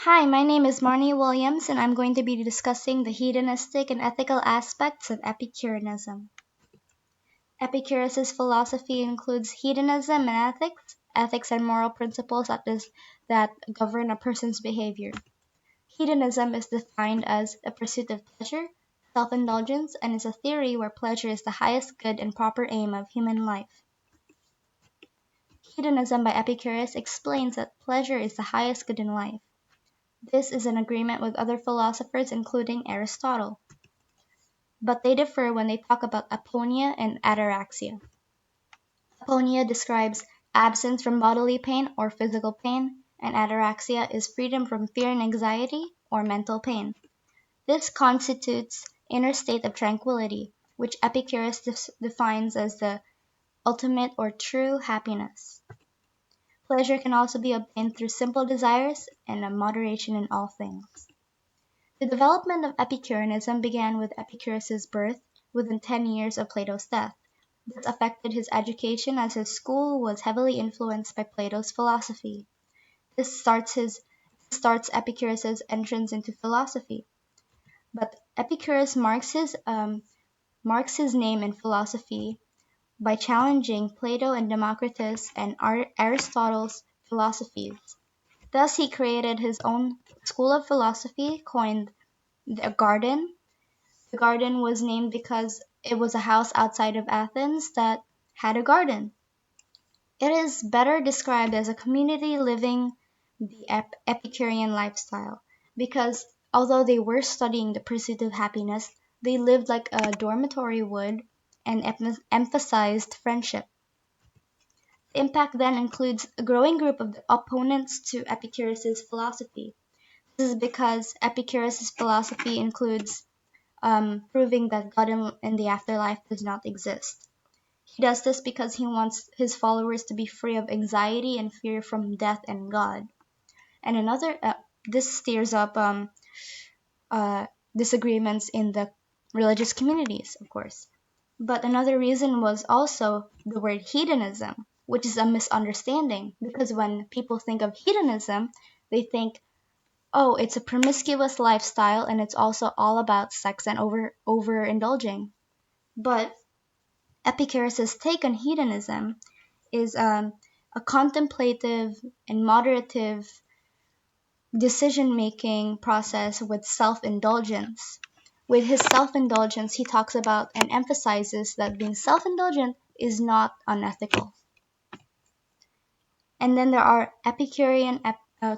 Hi, my name is Marnie Williams, and I'm going to be discussing the hedonistic and ethical aspects of Epicureanism. Epicurus' philosophy includes hedonism and ethics, ethics and moral principles that govern a person's behavior. Hedonism is defined as a pursuit of pleasure, self-indulgence, and is a theory where pleasure is the highest good and proper aim of human life. Hedonism by Epicurus explains that pleasure is the highest good in life. This is an agreement with other philosophers, including Aristotle. But they differ when they talk about aponia and ataraxia. Aponia describes absence from bodily pain or physical pain, and ataraxia is freedom from fear and anxiety or mental pain. This constitutes inner state of tranquility, which Epicurus defines as the ultimate or true happiness. Pleasure can also be obtained through simple desires and a moderation in all things. The development of Epicureanism began with Epicurus' birth within 10 years of Plato's death. This affected his education as his school was heavily influenced by Plato's philosophy. This starts Epicurus' entrance into philosophy. But Epicurus marks his name in philosophy by challenging Plato and Democritus and Aristotle's philosophies. Thus he created his own school of philosophy, coined the garden. The garden was named because it was a house outside of Athens that had a garden. It is better described as a community living the Epicurean lifestyle because although they were studying the pursuit of happiness, they lived like a dormitory would and emphasized friendship. The impact then includes a growing group of opponents to Epicurus' philosophy. This is because Epicurus' philosophy includes proving that God in the afterlife does not exist. He does this because he wants his followers to be free of anxiety and fear from death and God. And this stirs up disagreements in the religious communities, of course. But another reason was also the word hedonism, which is a misunderstanding because when people think of hedonism, they think, oh, it's a promiscuous lifestyle and it's also all about sex and overindulging. But Epicurus' take on hedonism is a contemplative and moderative decision-making process with self-indulgence. With his self-indulgence, he talks about and emphasizes that being self-indulgent is not unethical. And then there are Epicurean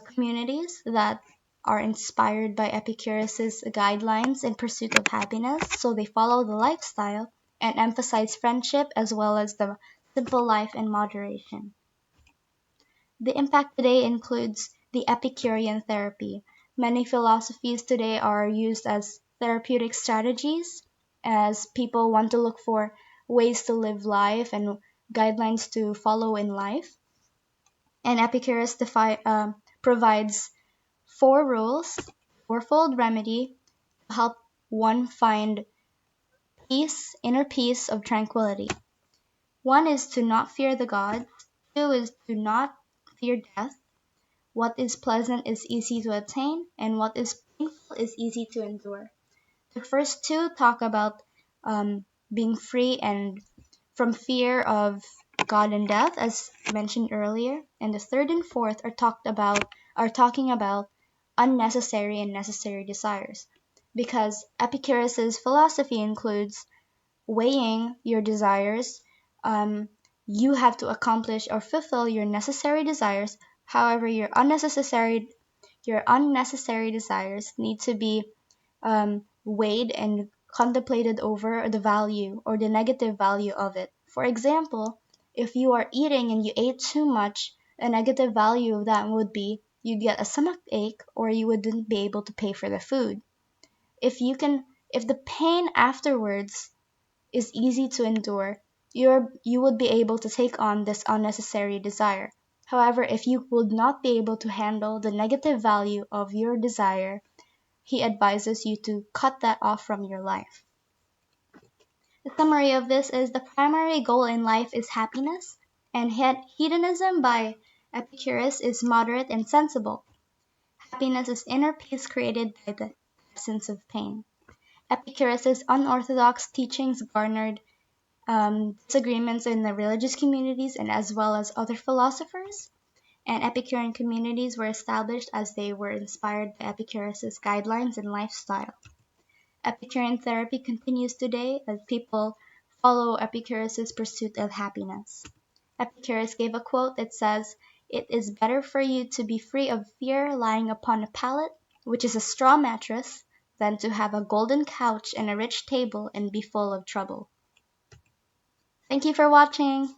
communities that are inspired by Epicurus' guidelines in pursuit of happiness, so they follow the lifestyle and emphasize friendship as well as the simple life and moderation. The impact today includes the Epicurean therapy. Many philosophies today are used as therapeutic strategies as people want to look for ways to live life and guidelines to follow in life. And Epicurus provides four rules, fourfold remedy to help one find peace, inner peace of tranquility. One is to not fear the gods. Two is to not fear death. What is pleasant is easy to attain, and what is painful is easy to endure. The first two talk about being free and from fear of God and death, as mentioned earlier, and the third and fourth are talking about unnecessary and necessary desires, because Epicurus' philosophy includes weighing your desires. You have to accomplish or fulfill your necessary desires. However, your unnecessary desires need to be weighed and contemplated over the value or the negative value of it. For example, if you are eating and you ate too much, a negative value of that would be you'd get a stomach ache or you wouldn't be able to pay for the food. If the pain afterwards is easy to endure, you would be able to take on this unnecessary desire. However, if you would not be able to handle the negative value of your desire, he advises you to cut that off from your life. The summary of this is the primary goal in life is happiness, and hedonism by Epicurus is moderate and sensible. Happiness is inner peace created by the absence of pain. Epicurus' unorthodox teachings garnered disagreements in the religious communities and as well as other philosophers, and Epicurean communities were established as they were inspired by Epicurus' guidelines and lifestyle. Epicurean therapy continues today as people follow Epicurus' pursuit of happiness. Epicurus gave a quote that says, "It is better for you to be free of fear lying upon a pallet, which is a straw mattress, than to have a golden couch and a rich table and be full of trouble." Thank you for watching.